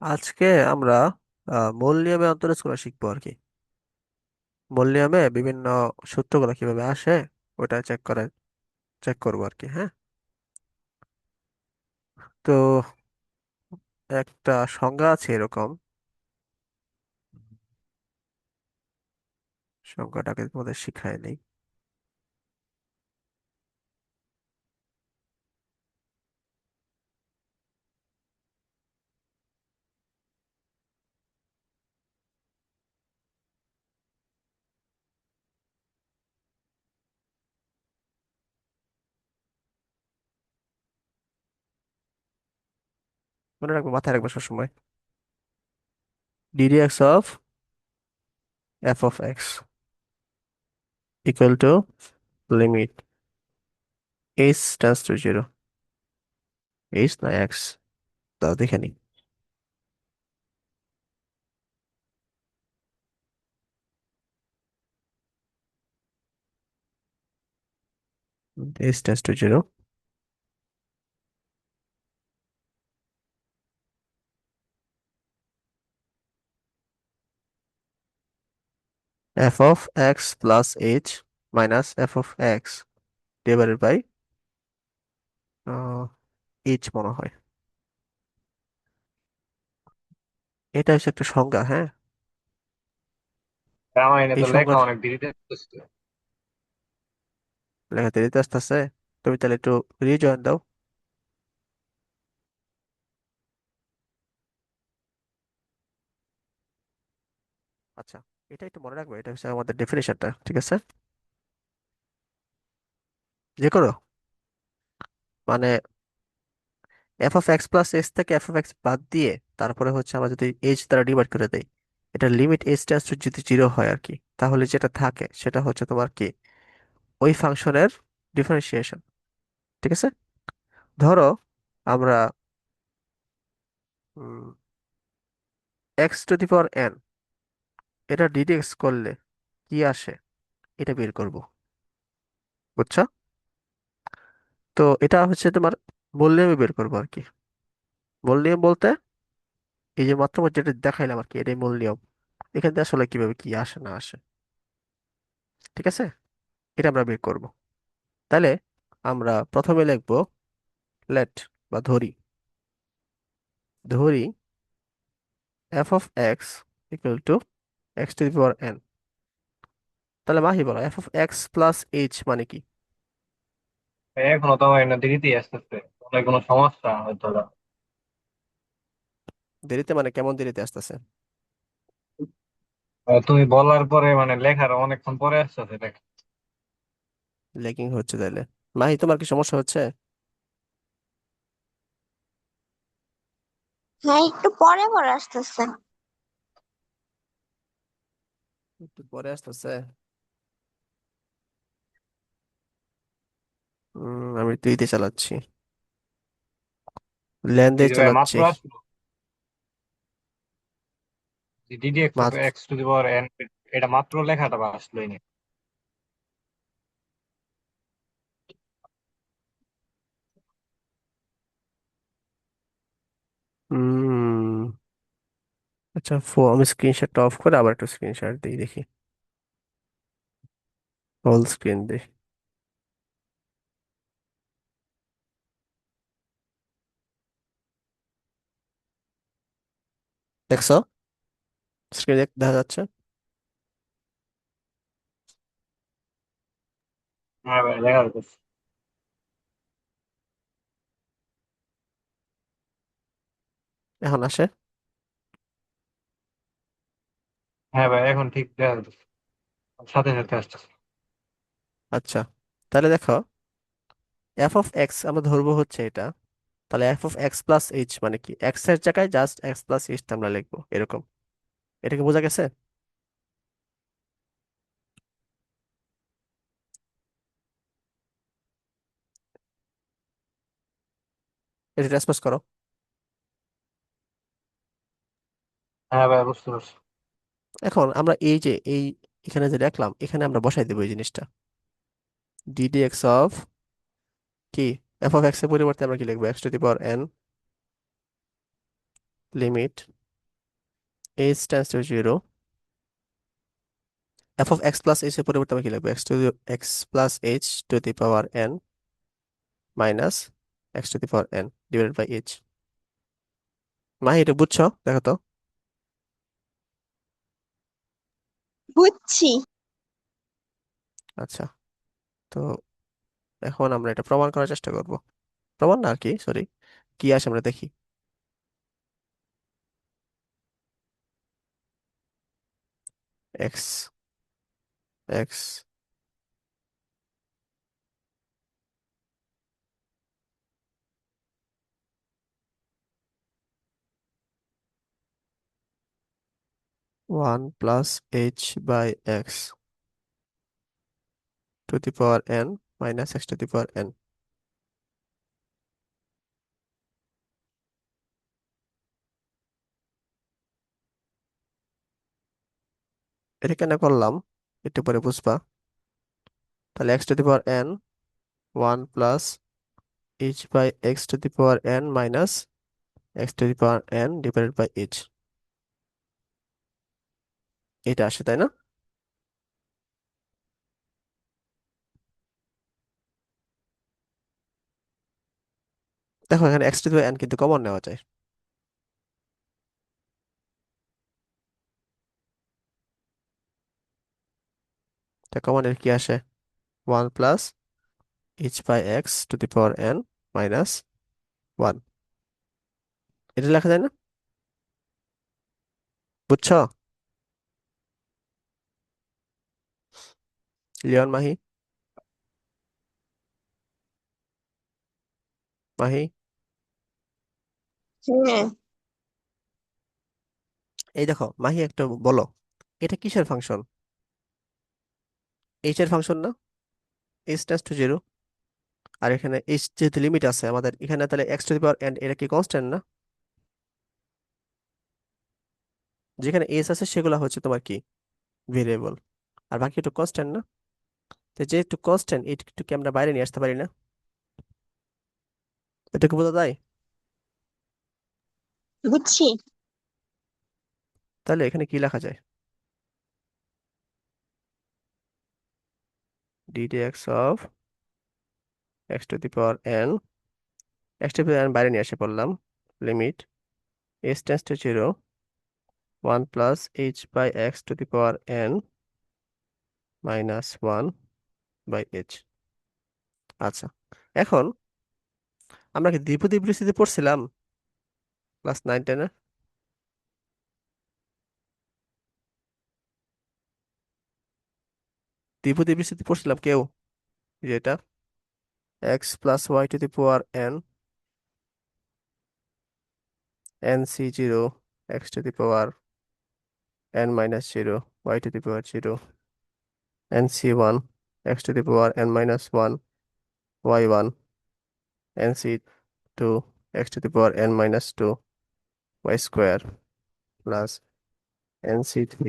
আজকে আমরা মূল নিয়মে অন্তরজ করা শিখবো আর কি। মূল নিয়মে বিভিন্ন সূত্রগুলো কিভাবে আসে ওটা চেক করবো আর কি। হ্যাঁ, তো একটা সংজ্ঞা আছে এরকম। সংজ্ঞাটাকে তোমাদের শিখায় নেই। মনে রাখবো, মাথায় রাখবো সবসময়। ddx of f of x equal to limit h tends to 0, h না x, দাও দেখে নি। h tends to 0, f of x plus h minus f of x divided by h মনে হয়। এটা হচ্ছে একটা সংজ্ঞা। হ্যাঁ, রামায়ণে এই তো লেখা সংজ্ঞার অনেক দেরিতে আসছে। লেখা দেরিতে আসতেছে। তুমি তাহলে একটু রিজয়েন দাও। আচ্ছা, এটা একটু মনে রাখবে, এটা হচ্ছে আমাদের ডেফিনেশনটা, ঠিক আছে? যে করো, মানে F of x plus S থেকে এফ অফ এক্স বাদ দিয়ে তারপরে হচ্ছে আমরা যদি এইচ দ্বারা ডিভাইড করে দেই, এটা লিমিট এইচ টেন্ডস টু যদি জিরো হয় আর কি, তাহলে যেটা থাকে সেটা হচ্ছে তোমার কি, ওই ফাংশনের ডিফারেন্সিয়েশন। ঠিক আছে? ধরো আমরা x to the power N এটা ডিডিএক্স করলে কি আসে এটা বের করব। বুঝছো? তো এটা হচ্ছে তোমার মূল নিয়মে বের করবো আর কি। মূল নিয়ম বলতে এই যে মাত্র যেটা দেখাইলাম আর কি, এটাই মূল নিয়ম। এখান থেকে আসলে কিভাবে কি আসে না আসে, ঠিক আছে, এটা আমরা বের করব। তাহলে আমরা প্রথমে লিখবো লেট বা ধরি, ধরি F of x equal two x to the power N. তাহলে মাহি বলো, F of x plus H মানে কি? এখনো তো আমার দেরিতেই আসতেছে, অনেক কোনো সমস্যা হয়তো বা। দেরিতে মানে কেমন দেরিতে আসতেছে? তুমি বলার পরে লেখার অনেকক্ষণ পরে আসতেছে লেখা। লেকিং হচ্ছে তাহলে। মাহি, তোমার কি সমস্যা হচ্ছে? হ্যাঁ, একটু পরে পরে আসতেছে। একটু পরে আসতেছে। আমি দুইতে চালাচ্ছি, ল্যান এই দিয়ে যে ভাই চালাচ্ছি। মাত্র আসলো, ডিডি এক্স অফ মাত্র x to the power N, এটা মাত্র লেখাটা বা আসলোই না। হুম আচ্ছা, আমি স্ক্রিনশটটা অফ করে আবার একটু স্ক্রিনশট দিই, দেখি। হোল স্ক্রিন দিই। দেখছো? স্ক্রিনে দেখা যাচ্ছে? হ্যাঁ ভাই, লেখা হইতেছে। এখন আসে? হ্যাঁ ভাই, এখন ঠিক দেখা হইতেছে, সাথে সাথে আসতেছে। আচ্ছা, তাহলে দেখো, এফ অফ এক্স আমরা ধরবো হচ্ছে এটা। তাহলে f of x plus H মানে কি, এক্স এর জায়গায় জাস্ট এক্স প্লাস এইচ আমরা লিখবো এরকম। এটা কি বোঝা গেছে? এটা রেসপন্স করো। হ্যাঁ ভাই, বুঝতে পারছি। এখন আমরা এই যে এখানে যে রাখলাম, এখানে আমরা বসাই দেবো এই জিনিসটা। ডিডি এক্স অফ কি, এফ অফ এক্স এর পরিবর্তে আমরা কি লিখবো, x to the power n limit h tends to 0, f of x plus h এর পরিবর্তে আমি কি লিখবো? x plus h to the power n minus x to the power n divided by h। Mahi, এটা বুঝছো? দেখো তো। বুঝছি। আচ্ছা, তো এখন আমরা এটা প্রমাণ করার চেষ্টা করব। প্রমাণ না আর কি, সরি, কি আসে আমরা দেখি। x x 1 plus h by x to the power n minus x to the power n। এটা কেন করলাম একটু পরে বুঝবা। তাহলে x to the power n 1 plus h by x to the power n minus x to the power n divided by h, এটা আসে তাই না? দেখো এখানে x to the power n কিন্তু কমন নেওয়া যায়। তা কমনের কি আসে? 1 plus h by x to the power n minus 1, এটা লেখা যায় না? বুঝছো লিওন? মাহি, মাহি, হ্যাঁ, এই দেখো মাহি, একটা বলো, এটা কিসের ফাংশন? h এর ফাংশন না? h টেন্ডস টু 0, আর এখানে h যেহেতু লিমিট আছে আমাদের এখানে, তাহলে x to the power n এটা কি কনস্ট্যান্ট না? যেখানে s আছে সেগুলো হচ্ছে তোমার কি ভেরিয়েবল, আর বাকি একটু কনস্ট্যান্ট না? তো যেহেতু কনস্ট্যান্ট এইটুকুকে আমরা বাইরে নিয়ে আসতে পারি না? এটুকু বোঝা যায়? বুঝছি। তাহলে এখানে কি লেখা যায়? ddx of x to the power n, x to the power n বাইরে নিয়ে এসে পড়লাম, limit s tends to 0, 1 plus h by x to the power n minus 1 by h। আচ্ছা, এখন আমরা কি দ্বিপদী বিস্তৃতি পড়ছিলাম ক্লাস 9-10-এ? দ্বিপদী বিস্তৃতি পড়ছিলাম কেউ? যেটা x plus y to the power n nc0 x to the power n minus 0 y to the power 0 nc1 x to the power n minus 1 y1 nc2 x to the power n minus 2 y square plus nc3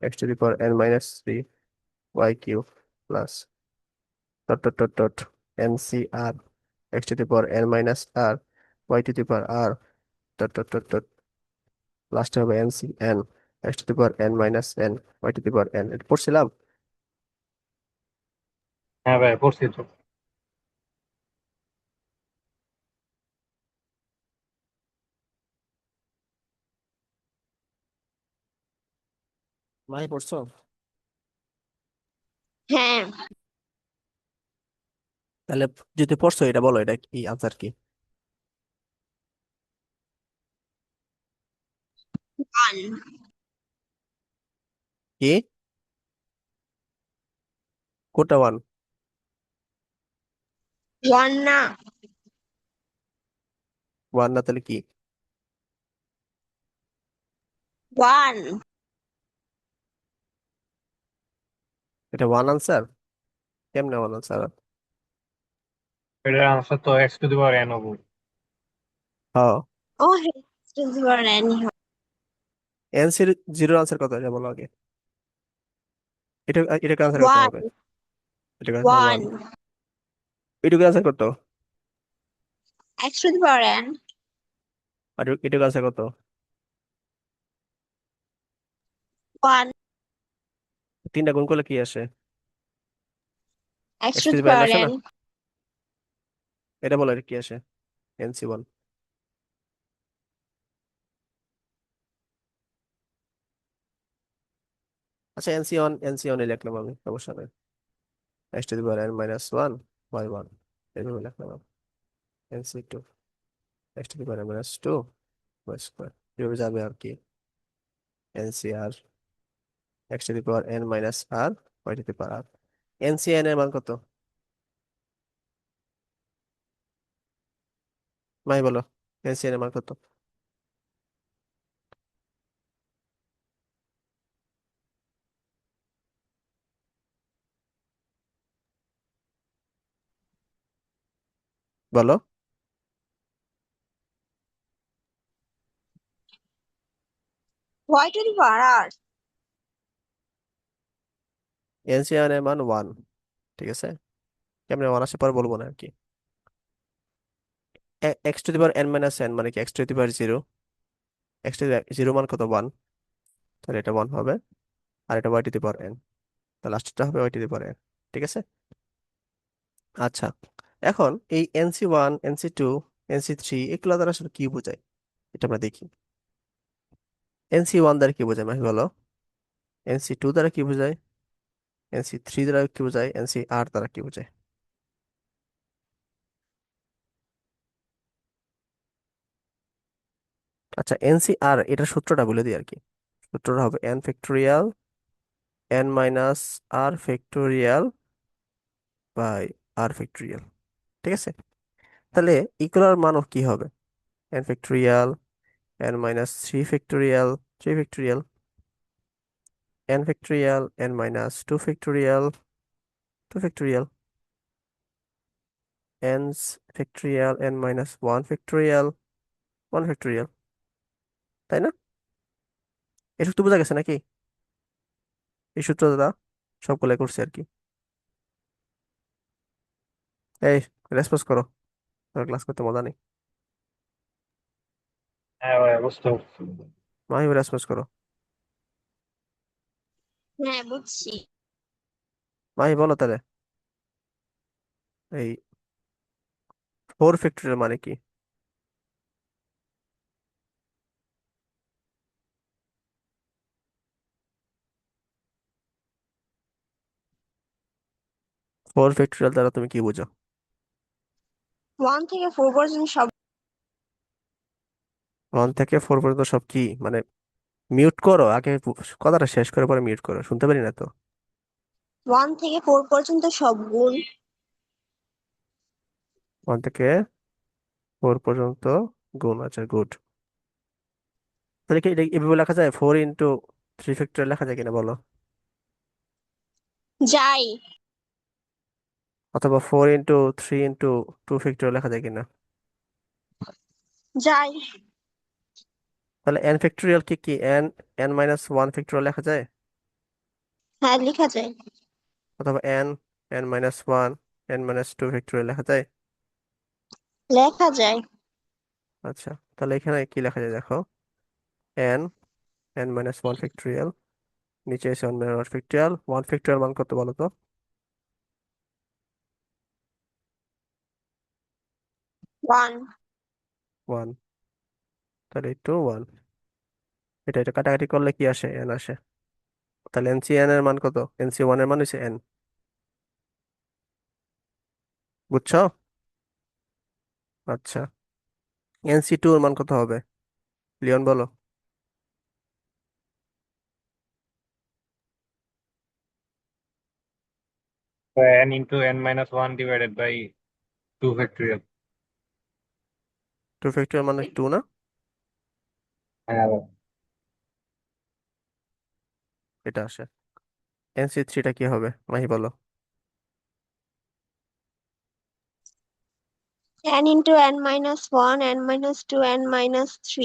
x to the power n minus 3 y cube plus dot ncr x to the power n minus r y to the power r dot last হবে ncn x to the power n minus n y to the power n। এটা পড়ছিলাম। হ্যাঁ ভাই, পড়ছি তো। মাই পড়ছো? হ্যাঁ, তাহলে যদি পড়ছো এটা বলো, এটা কি আনসার কি? 1 কি? কোটা 1? 1 না, 1 না তাহলে কি? 1। এটা 1 আনসার? কেমনে 1 আনসার? এটার আনসার তো x to the power N হবো। হ্যাঁ, ও হ্যাঁ, স্টুডেন্ট রানি হয়। এনসির জিরো আনসার কত এটা বলো আগে। এটাকে আনসার করতে 1 হবে। এটাকে আনসার 1। 1 এটুকু আনসার করতো, x to the power n আর এটুকু আনসার কত? 1 তিনটা গুণ করলে কি আসে? x x to to the the power power আসে না? n এটা বলো, এটা কি আসে? NC1। আচ্ছা, NC1 লিখলাম আমি, সমস্যা নেই। X to the power n-1/1 এইভাবে লিখলাম আমি। NC2 x to the power n-2 whole square, এভাবে যাবে আর কি। NCR x to the power n-r y to the power r। NCn এর মান কত? ভাই বলো, NCn এর মান কত? বলো। y to the power r NCn এর মান 1, ঠিক আছে? কেমনে 1 আসে পরে বলবো না আর কি। X to the power n-n মানে কি? X to the power 0, x to দি 0 মান কত? 1। তাহলে এটা 1 হবে। আর এটা y to the power n, তাহলে লাস্টটা হবে y to the power n। ঠিক আছে। আচ্ছা, এখন এই NC1, NC2, NC3 এগুলো দ্বারা আসলে কি বোঝায় এটা আমরা দেখি। NC1 দ্বারা কি বোঝায় মাহি বলো? NC2 দ্বারা কি বোঝায়? NC3 দ্বারা কি বোঝায়? NCR দ্বারা কি বোঝায়? আচ্ছা, NCR এটার সূত্রটা বলে দিই আর কি। সূত্রটা হবে n factorial n minus r factorial by r factorial. ঠিক আছে। তাহলে এগুলোর মানও কি হবে? n factorial n-3 factorial 3 factorial n factorial n-2 factorial 2 factorial n factorial n-1 factorial 1 factorial. তাই না? এই সূত্র বোঝা গেছে নাকি? এই সূত্র দ্বারা সবগুলাই করছে আর কি। এই, রেসপন্স করো, ক্লাস করতে মজা নেই। হ্যাঁ ভাই, বুঝতে পারছি। মাহিম, রেসপন্স করো। হ্যাঁ বুঝছি মাহি বলো তাহলে, এই 4 ফ্যাক্টোরিয়াল মানে কি? 4 ফ্যাক্টোরিয়াল দ্বারা তুমি কি বুঝো? 1 থেকে 4 পর্যন্ত সব 1 থেকে 4 পর্যন্ত সব কি মানে? মিউট করো আগে, কথাটা শেষ করে পরে মিউট করো, শুনতে পারি না তো। 1 থেকে 4 পর্যন্ত সব গুণ 1 থেকে 4 পর্যন্ত গুণ, আচ্ছা গুড। তাহলে কি এটা এভাবে লেখা যায়? 4 × 3 ফ্যাক্টোরিয়াল লেখা যায় কিনা বলো? যাই অথবা 4 × 3 × 2 ফ্যাক্টোরিয়াল লেখা যায় কিনা? যাই তাহলে n ফ্যাক্টোরিয়াল কি n-1 ফ্যাক্টোরিয়াল লেখা যায়? হ্যাঁ লেখা যায় অথবা n-1 n-2 ফ্যাক্টোরিয়াল লেখা যায়? লেখা যায় আচ্ছা, তাহলে এখানে কি লেখা যায় দেখো। n n-1 ফ্যাক্টোরিয়াল, নিচে এসে 1 ফ্যাক্টোরিয়াল। 1 ফ্যাক্টোরিয়াল মান কত বলো তো? 1 1, তাহলে একটু 1, এটা কাটাকাটি করলে কি আসে? n আসে। তাহলে NCn এর মান কত? NC1 এর মান হচ্ছে n, বুঝছো? আচ্ছা, NC2 এর মান কত হবে? লিওন বলো। n into n-1 divided by 2 factorial। 2 factorial মানে 2 না? হ্যাঁ ভাই। এটা আসে। NC3টা কি হবে মাহি বলো? n into n-1 n-2 n-3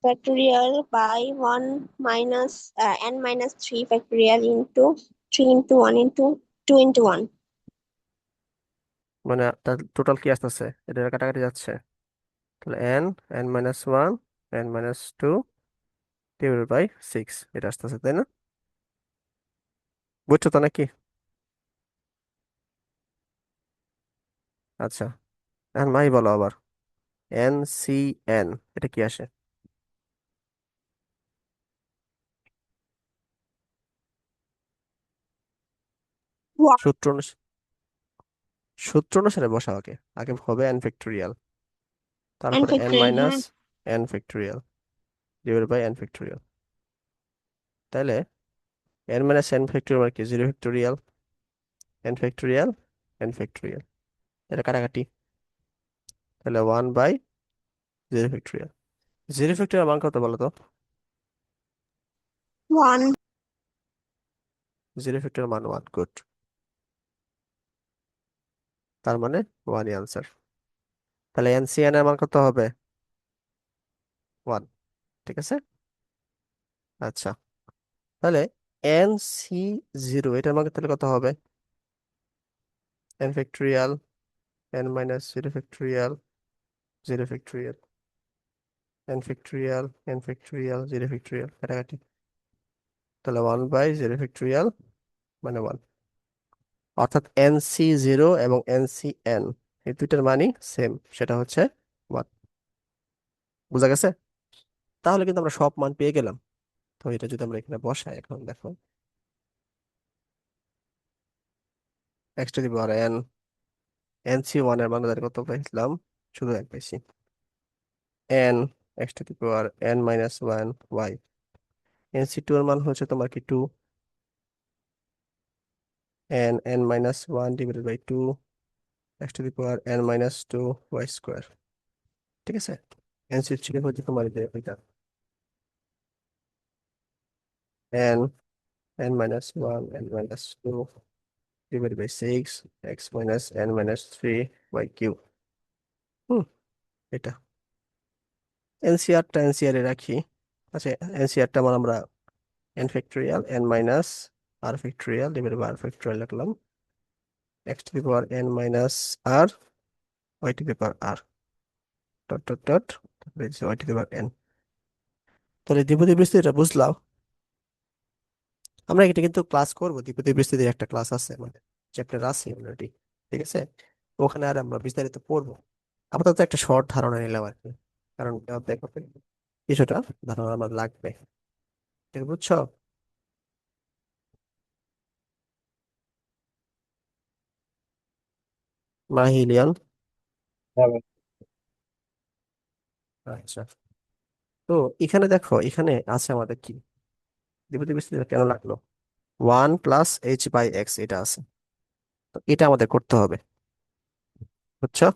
factorial by 1 minus n-3 factorial into 3 into 1 into 2 into 1 মানে তার টোটাল কি আসতেছে? এটা কাটাকাটি যাচ্ছে। তাহলে n n-1 n-2 divided by 6 এটা আসতেছে, তাই না? বুঝছো তো নাকি? আচ্ছা, এখন মাহি বলো আবার, এন সি এন এটা কি আসে? one সূত্র সূত্র অনুসারে বসাও আগে। আগে হবে এন ফ্যাক্টোরিয়াল, and তারপরে এন factorial মাইনাস হ্যাঁ n factorial divided by n factorial. তাহলে এন মাইনাস এন ফ্যাক্টোরিয়াল মানে কি? Zero factorial, n factorial, n factorial, এটা কাটাকাটি। তাহলে 1 by zero factorial. Zero factorial মান কত বলো তো? one জিরো ফ্যাক্টোরিয়াল মান 1, গুড। তার মানে 1ই আনসার। তাহলে এনসিএন এর মান কত হবে? 1, ঠিক আছে। আচ্ছা, তাহলে এন সি জিরো এটার মান তাহলে কত হবে? N factorial, N minus zero factorial, zero factorial, n factorial, n factorial, zero factorial, কাটাকাটি। তাহলে 1/0 ফ্যাক্টোরিয়াল মানে 1। অর্থাৎ এন সি জিরো এবং এন সি এন এই দুইটার মানই সেম, সেটা হচ্ছে 1। বুঝা গেছে? তাহলে কিন্তু আমরা সব মান পেয়ে গেলাম। তো এটা যদি আমরা এখানে বসাই, এখন দেখো, x to the power n, n c one এর মান আমাদের কত পাইছিলাম? শুধু এক পাইছি। N x to the power n minus one y. N c two এর মান হচ্ছে তোমার কি 2, n n minus one divided by 2 x to the power n minus 2 y square. ঠিক আছে, এন সি থ্রি হচ্ছে তোমার এটা n n minus one n minus 2 divided by 6 x minus n minus 3 by q। হুম, এটা এনসিআরটা NCR এ রাখি। আচ্ছা, এনসিআরটা আমার আমরা n factorial n minus r factorial divided by r factorial রাখলাম, x to the power n minus r y to the power r dot dot dot y to the power n। তাহলে দ্বিপদী বিস্তৃতি এটা বুঝলাম। আমরা এটা কিন্তু ক্লাস করবো, দ্বিপদী বিস্তৃতির একটা ক্লাস আছে আমাদের, চ্যাপ্টার আছে অলরেডি। ঠিক আছে, ওখানে আর আমরা বিস্তারিত পড়বো। আপাতত একটা শর্ট ধারণা নিলাম আর কি, কারণ দেখো কিছুটা ধারণা আমার লাগবে। ঠিক বুঝছো? মাহিলিয়ান। হ্যাঁ ভাই। আচ্ছা, তো এখানে দেখো, এখানে আছে আমাদের কি, দ্বিপদী বিস্তৃতি কেন লাগলো? 1 + h/x এটা আছে, তো এটা আমাদের করতে হবে। বুঝছো?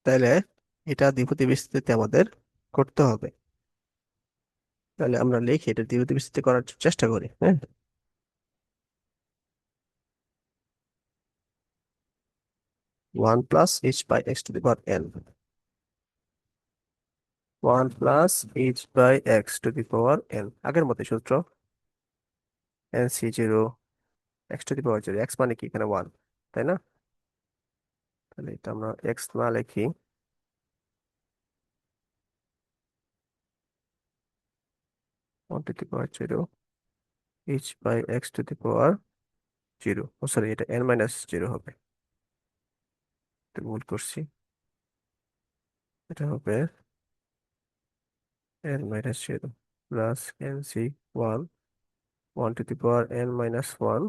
তাহলে এটা দ্বিপদী বিস্তৃতি আমাদের করতে হবে। তাহলে আমরা লিখি এটা দ্বিপদী বিস্তৃতি করার চেষ্টা করি, হ্যাঁ। 1 + h/x⁴n, 1 + h/x⁴n, আগের মতো সূত্র, N C zero x⁴0, x মানে কি এখানে 1, তাই না? তাহলে এটা আমরা x না লিখি, 1 to the power 0 h/x⁴0। O sorry, এটা n-0 হবে, এটা ভুল করছি। এটা হবে n-0 plus n c one, 1 to the power n-1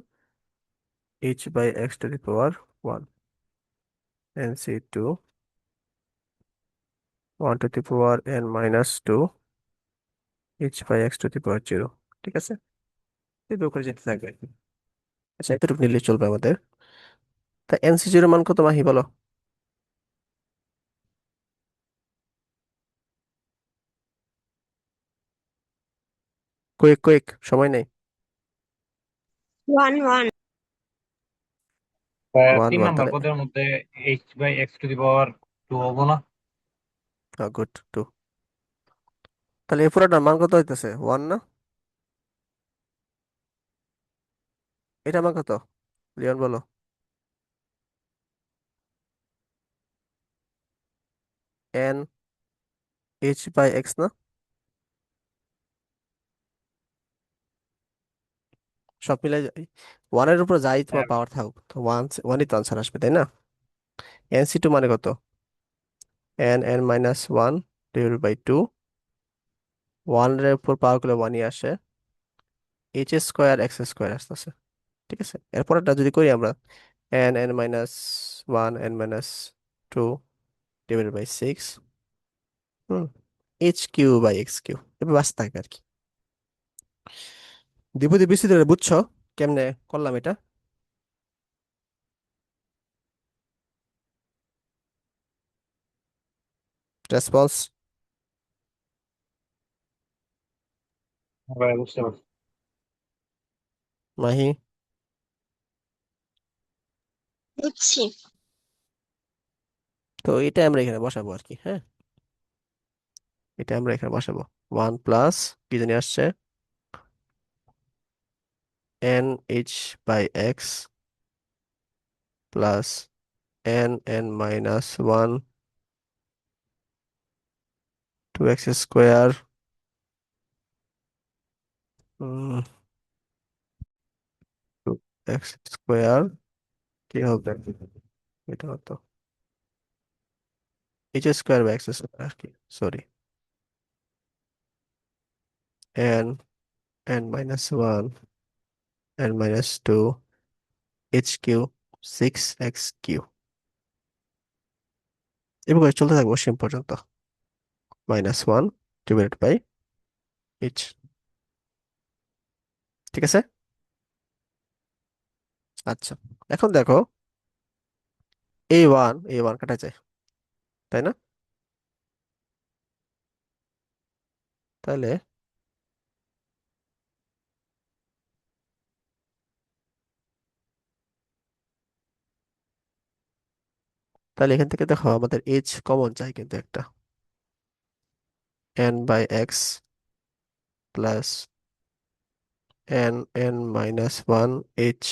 h/x⁴1, n c two 1 to the power n-2 h/x⁴0। ঠিক আছে, এই দু করে যেতে থাকবে। আচ্ছা, এতটুকু নিলে চলবে আমাদের। তা এনসি জিরো মান কত মাহি বলো? কুইক কুইক, সময় নেই। one ওয়ান তিন ওয়ান নাম্বার তাহলে, পদের মধ্যে h/x⁴2 হবো না? গুড, 2। তাহলে এই পুরোটার মান কত হইতেছে? 1 না? এটা মান কত, লিওন বলো? n h/x না? সব মিলে ওয়ানের উপর যাই তোমার হ্যাঁ পাওয়ার থাকুক, তো ওয়ানই তো আনসার আসবে, তাই না? NC2 মানে কত? n(n-1) divided by 2। ওয়ানের উপর পাওয়ার করলে ওয়ানই আসে, h² x² আসতেছে। ঠিক আছে, এরপরটা যদি করি আমরা, n(n-1) n-2 divided by 6, hmm, h³ by x³ এবার বাস থাকবে আর কি। দ্বিপদী বিস্তৃতি বুঝছো কেমনে করলাম এটা? রেসপন্স? ভাই, বুঝতে পারছি। মাহি? বুঝছি। তো এটা আমরা এখানে বসাবো আর কি, হ্যাঁ, এটা আমরা এখানে বসাবো। 1 প্লাস কি জানি আসছে, n(h/x) plus n(n-1) 2x² x² কি হবে, এটা হতো h² বাই x² আর কি, sorry, n(n-1) n-2 h³ 6x³ এভাবে চলতে থাকবো অসীম পর্যন্ত, -1 ডিভাইডেড বাই h। ঠিক আছে। আচ্ছা, এখন দেখো, a1 কাটা যায়, তাই না? তাহলে তাহলে এখান থেকে দেখো আমাদের h কমন চাই কিন্তু একটা, n/x plus n(n-1) h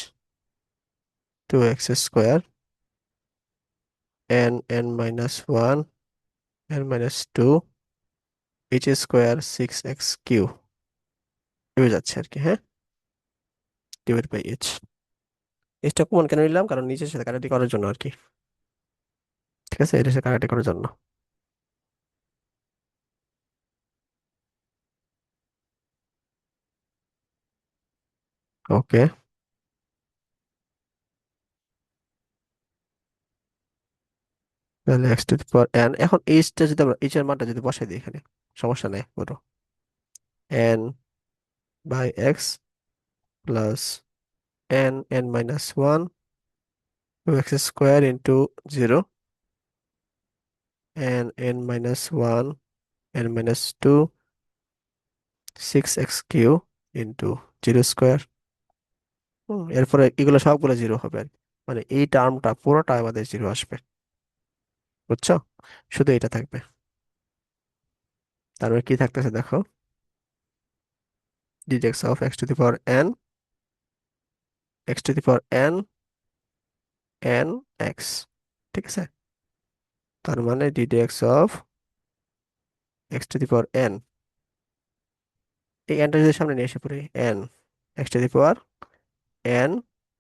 2x² n(n-1) n-2 h² 6x³ এভাবে যাচ্ছে আর কি, হ্যাঁ, ডিভাইড বাই h। এইচটা কমন কেন নিলাম, কারণ নিচের সাথে কাটাকাটি করার জন্য আর কি। ঠিক আছে, এটার সাথে কাটাকাটি করার জন্য। ওকে, তাহলে x⁴n, এখন এইচটা যদি আমরা এইচ এর মানটা যদি বসাই দিই এখানে, সমস্যা নেই বলো, n/x plus n(n-1) 2x² into 0 n(n-1) n-2 6x³ into 0²। এরপরে এগুলো সবগুলো জিরো হবে আর কি। মানে এই টার্মটা পুরোটা আমাদের জিরো আসবে, বুঝছো? শুধু এটা থাকবে। তারপরে কি থাকতেছে দেখো, dx of x⁴n x⁴n n x। ঠিক আছে, তার মানে dx অফ x⁴n, এই nটা যদি সামনে নিয়ে এসে পড়ি, n x⁴n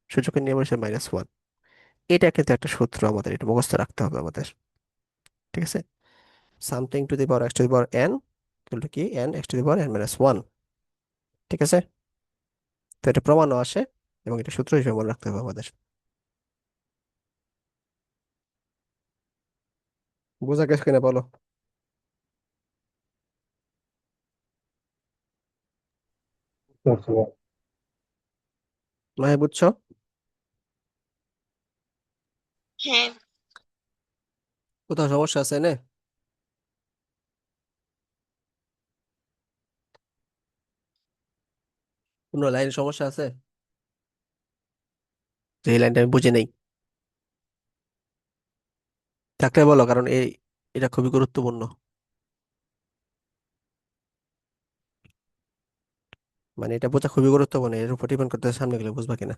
সূচকের নিয়ম হচ্ছে -1। এটা কিন্তু একটা সূত্র, আমাদের এটা মুখস্থ রাখতে হবে আমাদের। ঠিক আছে, something to the power x⁴n equal to কি, n x⁴n-1। ঠিক আছে, তো এটা প্রমাণও আসে এবং এটা সূত্র হিসেবে মনে রাখতে হবে আমাদের। বোঝা গেছে কিনা বলো? বুঝতে পারছি ভাই। মানে বুঝছো? হ্যাঁ। কোথাও সমস্যা আছে না? কোনো লাইনে সমস্যা আছে যে এই লাইনটা আমি বুঝি নাই? থাকলে বলো, কারণ এটা খুবই গুরুত্বপূর্ণ। মানে এটা বোঝা খুবই গুরুত্বপূর্ণ, এর উপর ডিপেন্ড করতে সামনে গেলে বুঝবা কিনা।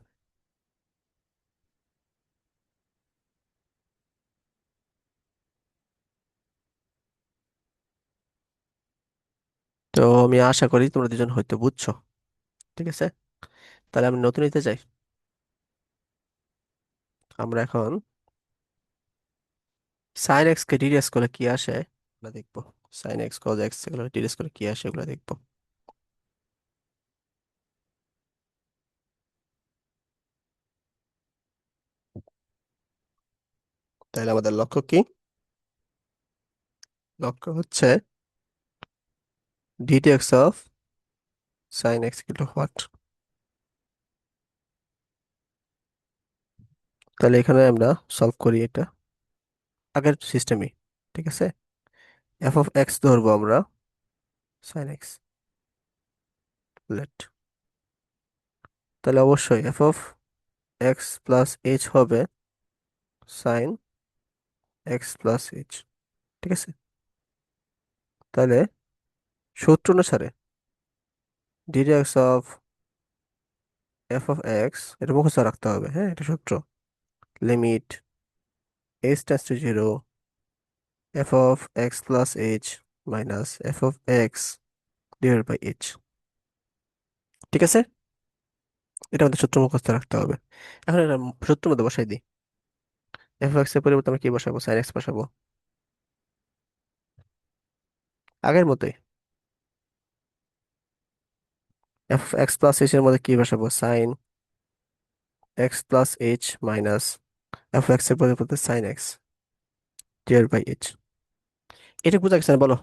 তো আমি আশা করি তোমরা দুজন হয়তো বুঝছো। ঠিক আছে, তাহলে আমি নতুন নিতে চাই। আমরা এখন সাইন এক্স কে ডিরেক্ট করলে কি আসে আমরা দেখবো। সাইন এক্স কজ এক্স এগুলো ডিরেক্ট করলে কি আসে এগুলো দেখবো। তাহলে আমাদের লক্ষ্য কি? লক্ষ্য হচ্ছে ডিটেক্স of sine x equal what. তাহলে এখানে আমরা সলভ করি এটা আগের সিস্টেমে। ঠিক আছে, এফ অফ এক্স ধরবো আমরা সাইন এক্স লেট। তাহলে অবশ্যই f of x plus h হবে সাইন এক্স প্লাস এইচ। ঠিক আছে, তাহলে সূত্র অনুসারে ডিরেক্স অফ এফ অফ এক্স এটা মুখস্থ রাখতে হবে। হ্যাঁ, এটা সূত্র। Limit h tends to zero f of x plus h minus f of x divide by h. ঠিক আছে, এটা আমাদের সূত্র মুখস্থ রাখতে হবে। এখন এটা সূত্রের মধ্যে বসাই দিই। এফ অফ এক্স এর পরিবর্তে আমরা কি বসাবো? সাইন এক্স বসাবো আগের মতোই। F of x plus h এর মধ্যে কি বসাবো? Sine x plus h minus f x এর পরিবর্তে sine x divide by h. এটা বোঝা গেছে না বলো?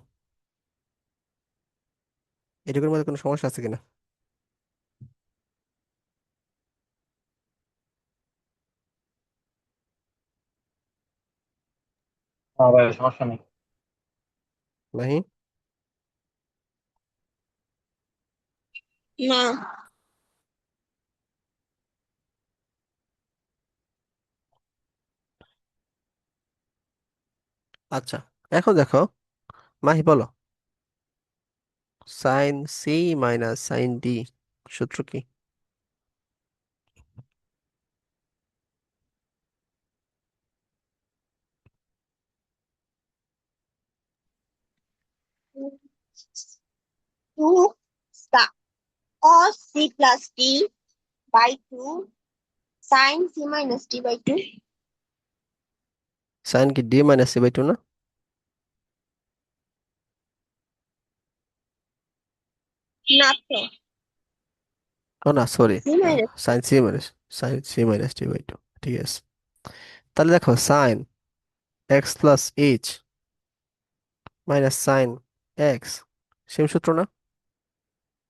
এটুকুর মধ্যে কোনো সমস্যা আছে কিনা? হ্যাঁ ভাই, সমস্যা নেই। নাহি? না। আচ্ছা, এখন দেখো মাহি বলো, sine c minus sine d সূত্র কি? 2 cos c plus d by 2 sin c minus d by 2. Sine কি d minus c by two না? না তো, ও না, sorry, c minus sine c minus d by two. ঠিক আছে, তাহলে দেখো sine x plus h minus sine x same সূত্র না?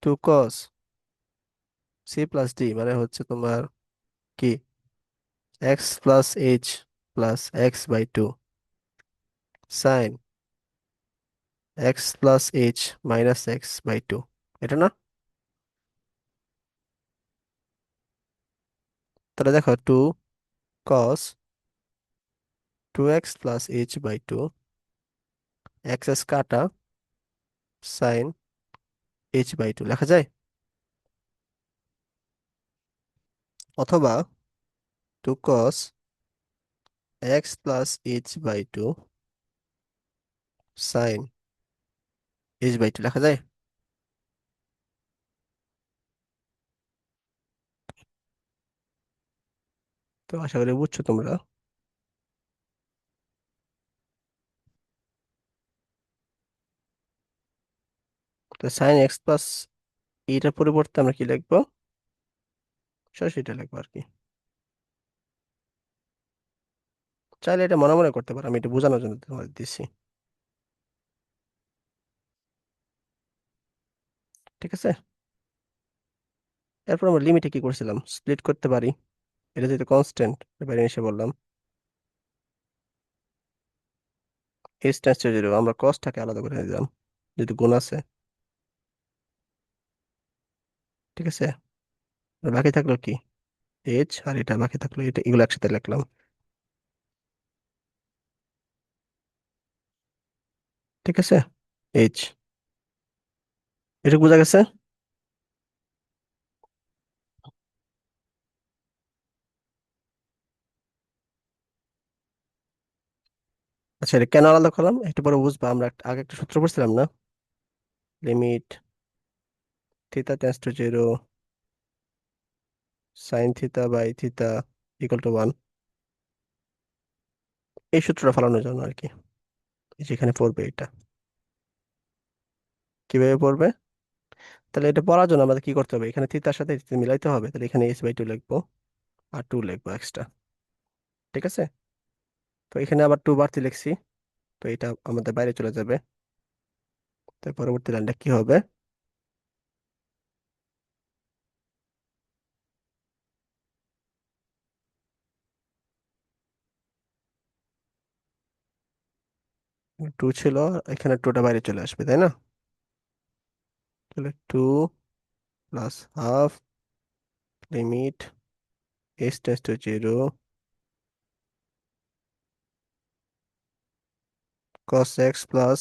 Two cos c plus d মানে হচ্ছে তোমার কি x plus h plus x by two sine x plus h minus x by two, এটা না? তাহলে দেখো two cos two x plus h by two x কাটা সাইন এইচ বাই টু লেখা যায়। অথবা two cos x plus h by two sine h by two লেখা যায়। তো আশা করি বুঝছো তোমরা। তো সাইন এক্স প্লাস এইটার পরিবর্তে আমরা কি লিখবো? সরাসরি এটা লিখবো আর কি। চাইলে এটা মনে মনে করতে পারো, আমি এটা বোঝানোর জন্য তোমাদের দিচ্ছি। ঠিক আছে, এরপর আমরা লিমিটে কি করছিলাম? স্প্লিট করতে পারি। এটা যেহেতু কনস্ট্যান্ট বাইরে এসে বললাম এইচ টেন্স টু জিরো, আমরা কসটাকে আলাদা করে দিলাম যেহেতু গুণ আছে। ঠিক আছে, আর বাকি থাকলো কি? এইচ, আর এটা বাকি থাকলো এটা, এগুলো একসাথে লিখলাম। ঠিক আছে, এইচ, এটা বোঝা গেছে? আচ্ছা, এটা কেন আলাদা করলাম একটু পরে বুঝবা। আমরা আগে একটা সূত্র পড়ছিলাম না? Limit theta tends to zero sine theta by theta equal to 1, এই সূত্রটা ফলানোর জন্য আর কি। যেখানে পড়বে এটা কিভাবে পড়বে, তাহলে এটা পড়ার জন্য আমাদের কি করতে হবে, এখানে থিতার সাথে থিতা মিলাইতে হবে, তাহলে এখানে h/2 লিখবো আর 2 লিখবো এক্সট্রা। ঠিক আছে, তো এখানে আবার 2 বাড়তি লিখছি, তো এটা আমাদের বাইরে চলে যাবে। তো পরবর্তী লাইনটা কি হবে, 2 ছিল, এখানে 2টা বাইরে চলে আসবে, তাই না? তাহলে 2 plus half limit h tends to 0 cos x plus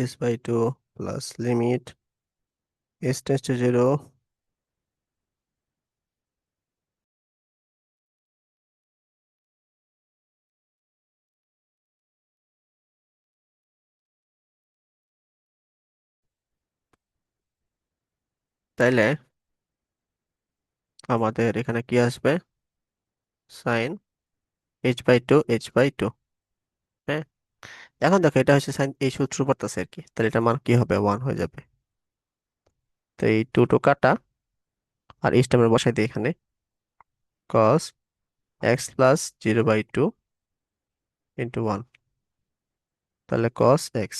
h/2 plus limit h tends to 0 তাইলে আমাদের এখানে কি আসবে, সাইন h/2 h/2। হ্যাঁ, এখন দেখো এটা হচ্ছে সাইন, এই সূত্র পড়তেছে আর কি, তাহলে এটা মান কি হবে, 1 হয়ে যাবে। তো এই 2 টু কাটা, আর এইচটা আমরা বসাই দিই এখানে, cos x প্লাস 0/2 ইন্টু 1, তাহলে cos x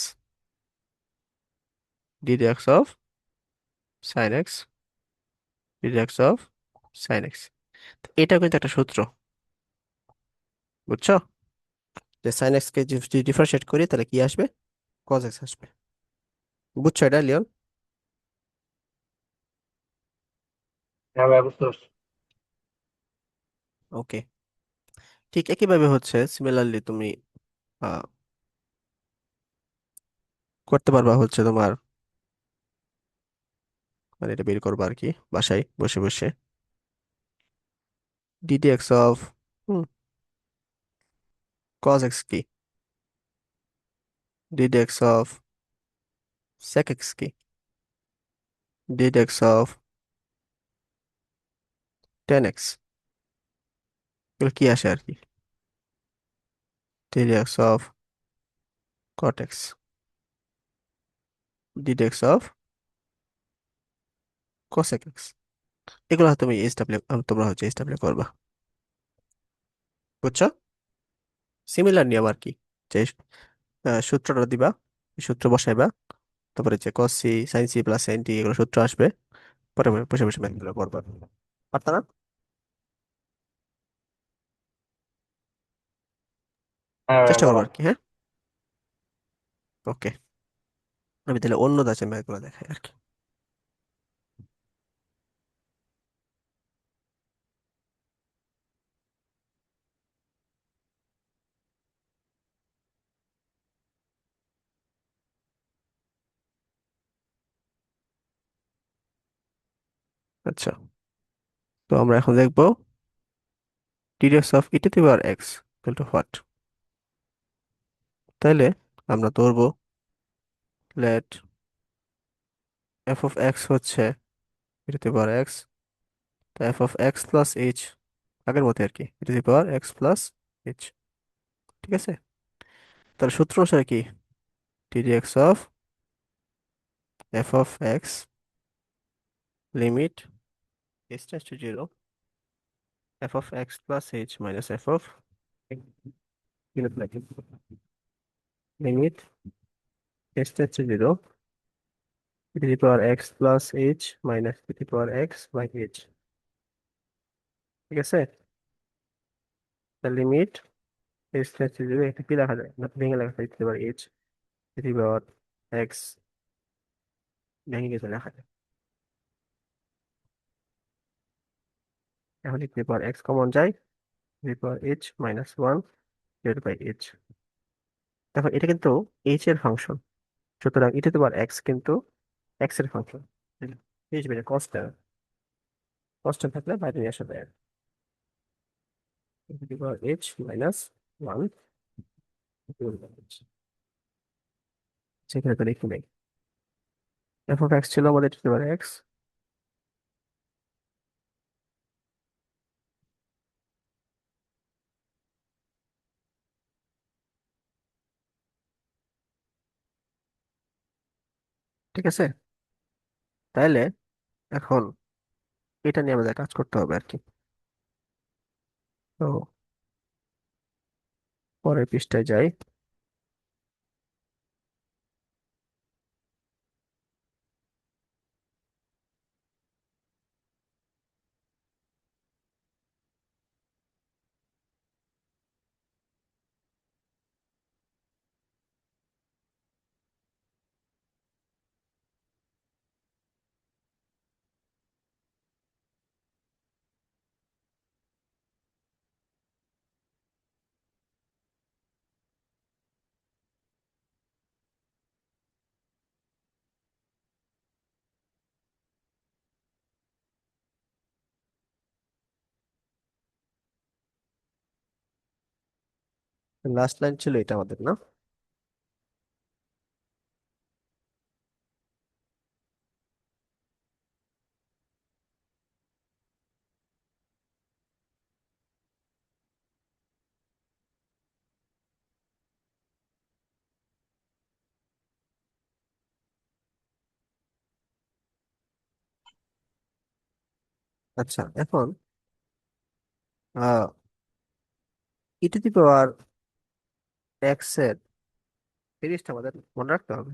ddx of sin x ddx of sin x। এটা কিন্তু একটা সূত্র, বুঝছো, যে sin x কে যদি ডিফারেন্সিয়েট করি তাহলে কি আসবে, cos x আসবে। বুঝছো এটা লিওন? হ্যাঁ ভাই, বুঝতে পারছি। ওকে, ঠিক একইভাবে হচ্ছে সিমিলারলি তুমি আহ, করতে পারবা হচ্ছে তোমার, মানে এটা বের করবা আর কি বাসায় বসে বসে, ddx অফ cos x কি, ddx অফ sec x কি, ddx অফ tan x, এগুলো কি আসে আর কি, ddx of cot x, ddx of cosec x। এগুলো তুমি এস্টাবলিশ, তোমরা হচ্ছে এস্টাবলিশ করবা, বুঝছো? সিমিলার নিয়ম আর কি, যে সূত্রটা দিবা, এই সূত্র বসাইবা, তারপরে যে cos c sin c plus sin t এগুলো সূত্র আসবে, পরে বসে বসে ম্যাথগুলো করবা, পারতা না? হ্যাঁ ভাই, চেষ্টা করবো বললাম। আর কি, হ্যাঁ। ওকে, আমি তাহলে অন্য ধাঁচের ম্যাথগুলো দেখাই আর কি। আচ্ছা, তো আমরা এখন দেখবো ddx of e to the power x equal to what. তাইলে আমরা ধরবো লেট f অফ x হচ্ছে e to the power x, তো f of x plus h, আগের মতো আর কি, e to the power x plus h। ঠিক আছে, তাহলে সূত্র অনুসারে কি, ddx of f of x limit h tends to 0 f of x plus h minus f of limit h tends to 0 e to the power x plus h minus e to the power x by h। ঠিক আছে, the limit h tends to 0, এটা কি লেখা যায় না, ভেঙে লেখা যায় e to the power h, e to the power x ভেঙে গেছে লেখা যায়, এখন e to the power x common যায়, e to the power h minus 1 divide by h। দেখো এটা কিন্তু h এর ফাংশন, সুতরাং e to the power x কিন্তু x এর ফাংশন, h বেড়ে কনস্ট্যান্ট, কনস্ট্যান্ট থাকলে বাইরে নিয়ে আসা যায়, e to the power h minus 1 divide by h। সেখানে তো লিখি নাই, f অফ x ছিল আমাদের e to the power x, ঠিক আছে, তাহলে এখন এটা নিয়ে আমাদের কাজ করতে হবে আর কি। তো পরের পৃষ্ঠায় যাই। লাস্ট লাইন ছিল এটা আমাদের, না? আচ্ছা, এখন ই টু দি পাওয়ার এক্স এর সিরিজটা আমাদের মনে রাখতে হবে।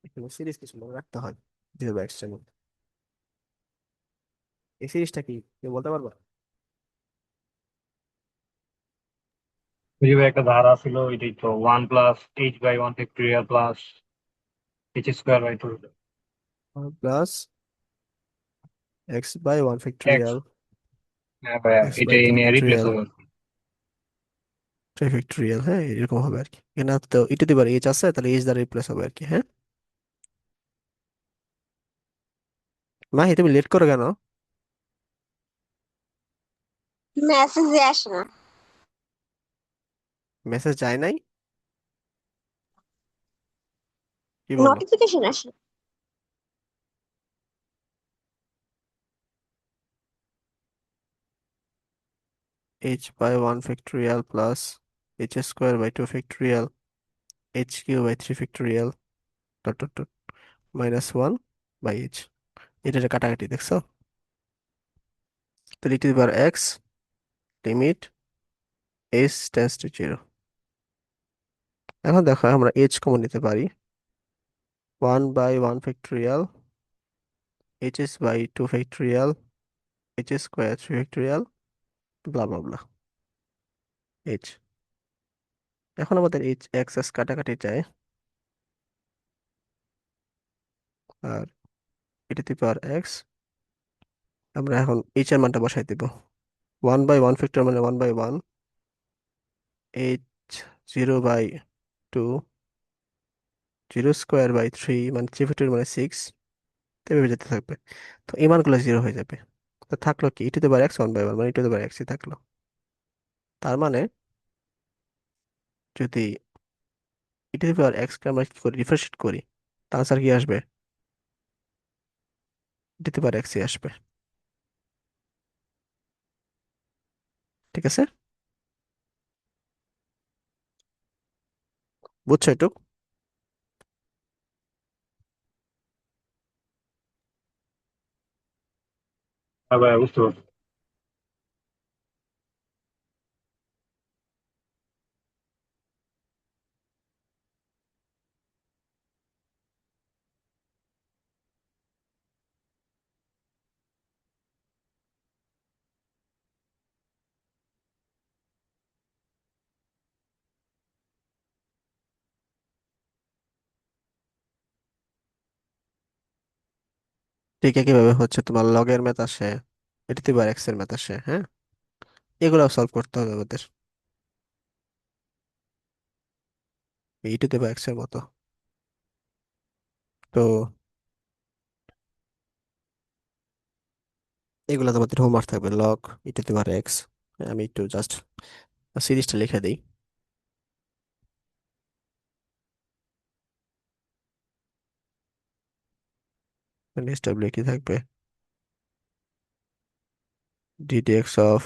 এখানে সিরিজ কিছু মনে রাখতে হয় জিরো বাই এক্স এর মধ্যে। এই সিরিজটা কি কেউ বলতে পারবা? ওই যে একটা ধারা ছিল, এটাই তো 1 + h/1 factorial plus h² by 2। Plus x by one x, factorial, হ্যাঁ ভাইয়া, এক্স বাই এটাই টু নিয়ে রিপ্লেস ফ্যাক্টোরিয়াল, হবে। Three factorial. হ্যাঁ, এরকম হবে আর কি। এখানে তো ই টু দি পাওয়ার এইচ আছে, তাহলে এইচ দ্বারা রিপ্লেস হবে আর কি। হ্যাঁ মাহি, তুমি লেট করো কেন? মেসেজে আসে না। মেসেজ যায় নাই? কি বলো? নোটিফিকেশন আসে। H by one factorial plus h square by two factorial, h cube by three factorial, dot dot dot, minus one by h. এটা যে কাটাকাটি দেখছো? তাহলে e to the power x limit h tends to zero. এখন দেখো আমরা h common নিতে পারি। One by one factorial, h s by two factorial, h square three factorial, blah blah blah, h. এখন আমাদের এইচ এক্স এস কাটাকাটি চাই, আর ই to the power x, আমরা এখন এইচ এর মানটা বসাই দিব। ওয়ান বাই ওয়ান ফ্যাক্টর মানে one by one, h zero by two, zero square by three মানে থ্রি ফ্যাক্টর মানে সিক্স, এভাবে যেতে থাকবে। তো এই মানগুলো জিরো হয়ে যাবে। তো থাকলো কি, e to the power x one by one, মানে ই টু দি পাওয়ার এক্সই থাকলো। তার মানে যদি ই টু দি পাওয়ার এক্স কে আমরা কি করি, ডিফারেন্সিয়েট করি, তার আনসার কি আসবে? ই টু দি পাওয়ার এক্সই আসবে। ঠিক আছে, বুঝছো একটু? হ্যাঁ ভাইয়া, বুঝতে পারছি। ঠিক একইভাবে হচ্ছে তোমার লগের ম্যাথ আসে, ই টু দি পাওয়ার এক্স এর ম্যাথ আসে। হ্যাঁ, এগুলো সলভ করতে হবে আমাদের ই টু দি পাওয়ার এক্স এর মতো। তো এগুলো তোমাদের হোমওয়ার্ক থাকবে, log E to the power x. আমি একটু জাস্ট সিরিজটা লিখে দিই। এসডব্লিউ কি থাকবে, ddx of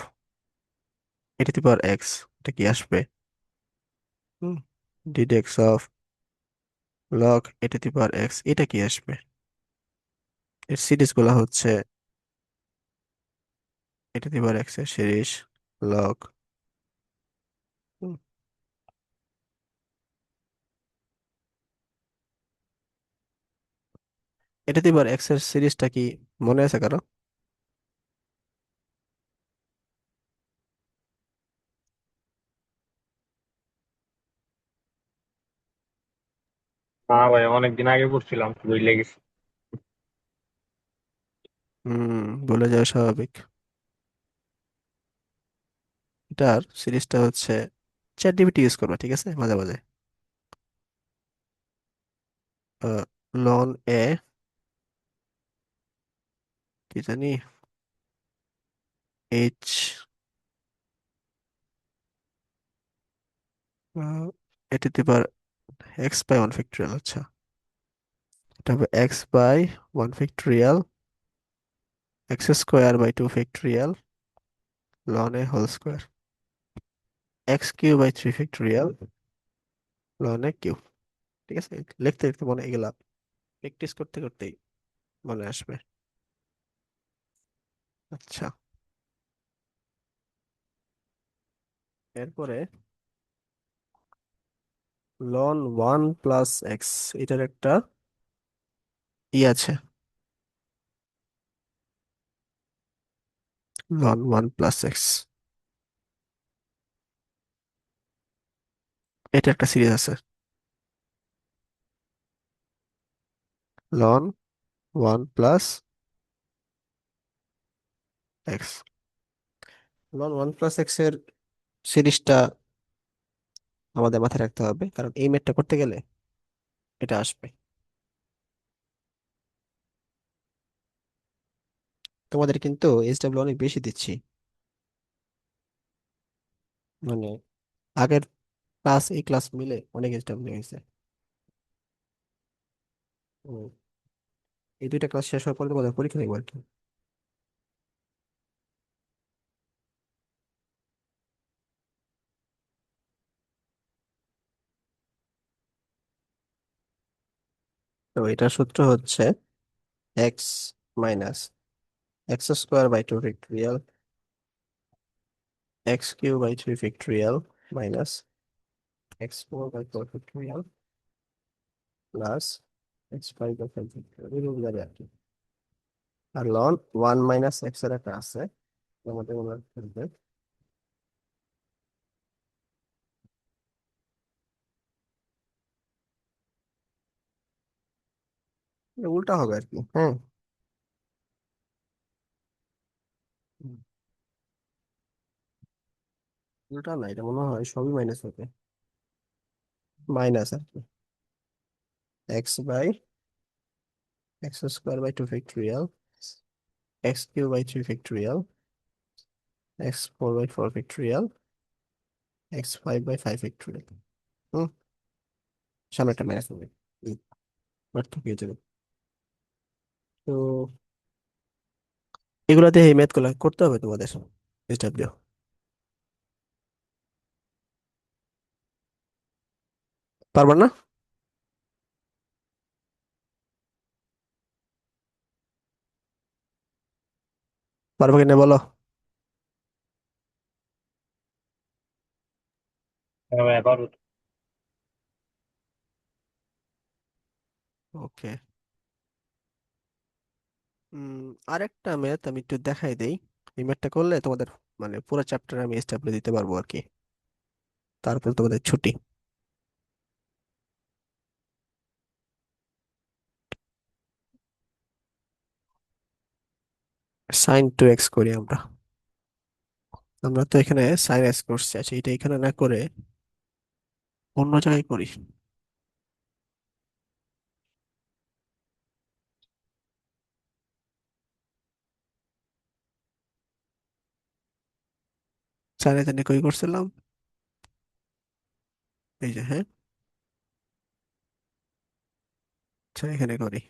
E to the power x, এটা কি আসবে? Ddx of log A to the power x, এটা কি আসবে? এর সিরিজ গুলা হচ্ছে এ টু দি পাওয়ার এক্স এর series log A to the power x এর সিরিজটা কি মনে আছে কারো? হ্যাঁ ভাই, অনেকদিন আগে পড়ছিলাম, ভুলে গেছি। হুম, বলে যাওয়া স্বাভাবিক। এটার সিরিজটা হচ্ছে চ্যাট জিপিটি ইউজ করবা, ঠিক আছে, মাঝে মাঝে। লন এ কি জানি h a to the power x by one factorial. আচ্ছা, এটা হবে x by one factorial x square by two factorial ln a whole square x cube by three factorial ln a cube. ঠিক আছে, লিখতে লিখতে মনে এগুলা প্র্যাকটিস করতে করতেই মনে আসবে। আচ্ছা, এরপরে লন ওয়ান প্লাস এক্স, এটার একটা আছে, লন ওয়ান প্লাস এক্স, এটা একটা সিরিজ আছে, ln one plus x. Ln one plus x এর সিরিজটা আমাদের মাথায় রাখতে হবে, কারণ এই ম্যাথটা করতে গেলে এটা আসবে। তোমাদের কিন্তু এইচডব্লিউ অনেক বেশি দিচ্ছি, মানে আগের ক্লাস এই ক্লাস মিলে অনেক এইচডব্লিউ হয়েছে। হুম, এই দুইটা ক্লাস শেষ হওয়ার পরে তোমাদের পরীক্ষা দেবো আর কি। তো এটার সূত্র হচ্ছে x minus x square by two factorial x cube by three factorial minus x four by four factorial plus x five by five factorial, এরকম যাবে আর কি। আর লন ওয়ান মাইনাস এক্স এর একটা আছে, আমাদের মনে রাখতে হবে। উল্টা হবে আর কি, হ্যাঁ। হুম, উল্টা না, এটা মনে হয় সবই মাইনাস হবে, মাইনাস আর কি। X by x square by two factorial x cube by three factorial x four by four factorial x five by five factorial. হুম, সামনে একটা মাইনাস হবে, হুম, পার্থক্য হয়ে যাবে। তো এগুলাতে এই ম্যাথ গুলা করতে হবে তোমাদের, এসডব্লিউ। পারবা না? পারবা কিনা বলো? হ্যাঁ ভাই, আবার ওকে। আরেকটা ম্যাথ আমি একটু দেখাই দেই। এই ম্যাথটা করলে তোমাদের মানে পুরো চ্যাপ্টার আমি এসডব্লিউ দিতে পারবো আর কি, তারপর তোমাদের ছুটি। সাইন টু এক্স করি আমরা। আমরা তো এখানে সাইন এক্স করছি, আচ্ছা এটা এখানে না করে অন্য জায়গায় করি। সাইন এখানে কই করছিলাম, এই যে, হ্যাঁ। আচ্ছা, এখানে করি।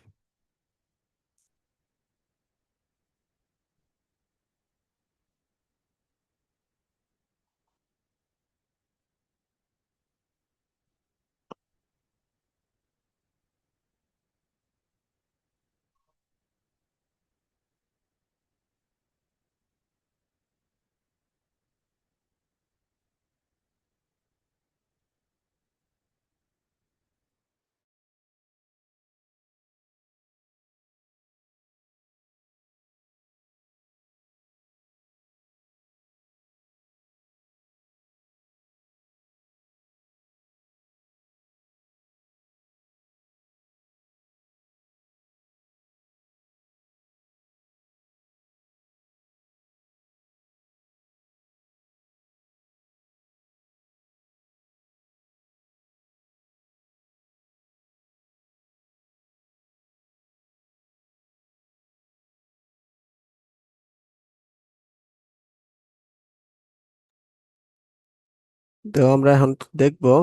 তো আমরা এখন দেখবো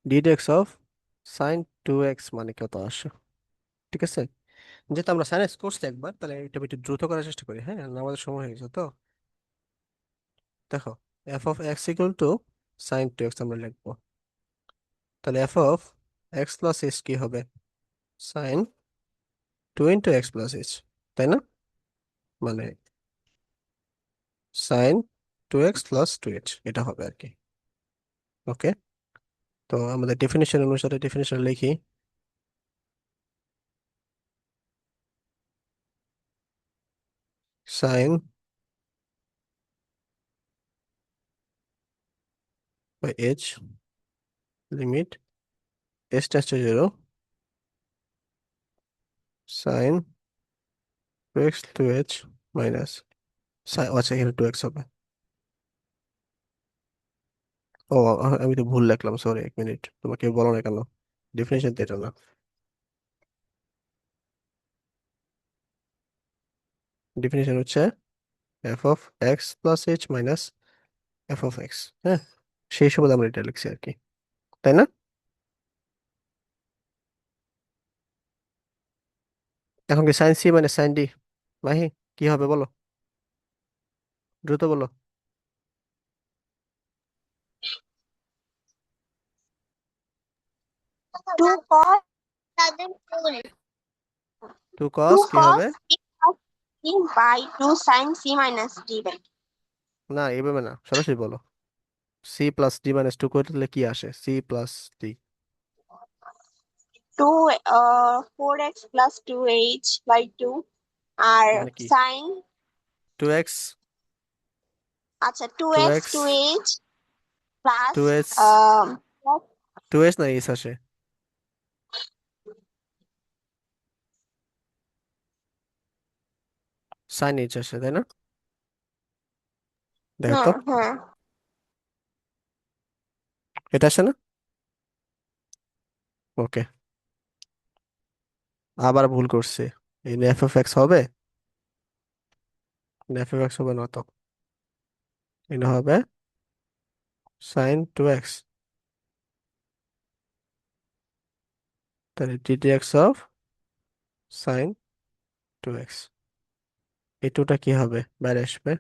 ডিডেক্স অফ সাইন 2x মানে কত আসে। ঠিক আছে, যেহেতু আমরা সাইন এক্স করছি একবার, তাহলে এটা একটু দ্রুত করার চেষ্টা করি। হ্যাঁ, না আমাদের সময় হয়ে গেছে তো। দেখো, f of x equal to sine 2x আমরা লিখবো। তাহলে f of x plus h কি হবে? সাইন 2 × x প্লাস এইচ, তাই না? মানে সাইন 2x প্লাস 2h এটা হবে আর কি। ওকে, তো আমাদের ডেফিনেশন অনুসারে ডেফিনেশন লিখি। Sine by h limit s tends to 0 sine 2x 2h minus আচ্ছা, এখানে 2x হবে। ও, আমি তো ভুল লিখলাম, সরি, 1 মিনিট, তোমাকে বলো না কেন, ডেফিনেশন তো এটা না। ডেফিনেশন হচ্ছে F of x plus h minus f of x. হ্যাঁ, সেই সময় আমরা এটা লিখছি আর কি, তাই না? এখন কি সাইন সি মানে সাইন ডি? মাহি, কি হবে বলো, দ্রুত বলো। 2 cos 2 cos 2 কি cos হবে? b plus c by 2 sin c minus d by না, এভাবে না, সরাসরি বলো। সি প্লাস ডি মাইনাস 2 করলে কি আসে? C plus d 2 4x plus 2h by 2 আর মানে কি? sin 2x, আচ্ছা 2x 2x, 2h plus 2h, um 2h না এইচ আসে, সাইন এইচ আসে, তাই না? দেখো তো, হুম হুম এটা আসে না? ওকে, আবার ভুল করছে। এই এফ অফ এক্স হবে, এফ অফ এক্স হবে না তো, এটা হবে সাইন 2x। তাহলে ডিডিএক্স অফ সাইন 2x, এই টুটা কি হবে? বাইরে আসবে,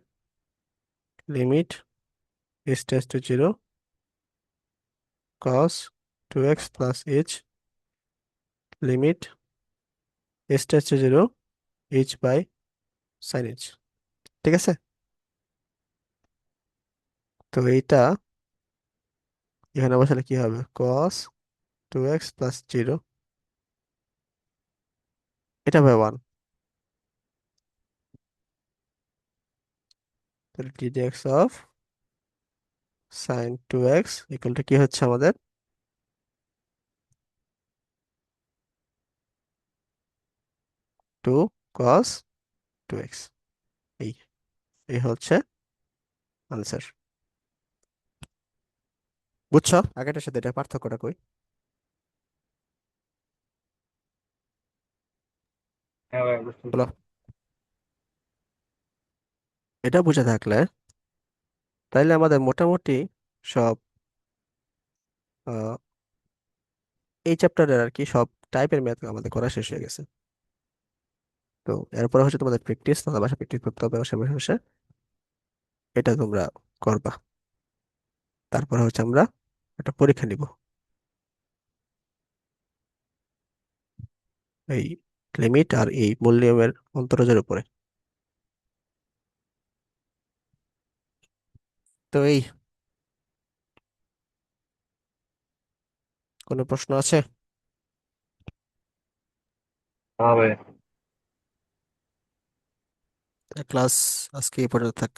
limit s tends to 0 cos 2x plus h limit s tends to 0 h by sine h। ঠিক আছে, তো এইটা এখানে বসালে কি হবে? cos 2x প্লাস 0, এটা হবে 1। তাহলে ddx of sign 2x equal to কি হচ্ছে আমাদের? 2 cos 2x। এই এই হচ্ছে আনসার। বুঝছো আগেটার সাথে এটা পার্থক্যটা কই? হ্যাঁ ভাই, বুঝতে বলো, পারছি। এটা বুঝে থাকলে তাইলে আমাদের মোটামুটি সব আহ, এই চ্যাপ্টারের আর কি সব টাইপের ম্যাথ আমাদের করা শেষ হয়ে গেছে। তো এরপরে হচ্ছে তোমাদের প্র্যাকটিস, তোমাদের বাসা প্র্যাকটিস করতে হবে বসে বসে বসে। এটা তোমরা করবা, তারপরে হচ্ছে আমরা একটা পরীক্ষা নিব এই লিমিট আর এই মূল নিয়মের অন্তরজের উপরে। তো এই, কোনো প্রশ্ন আছে? হ্যাঁ ভাই। ক্লাস আজকে এই পর্যন্ত থাক।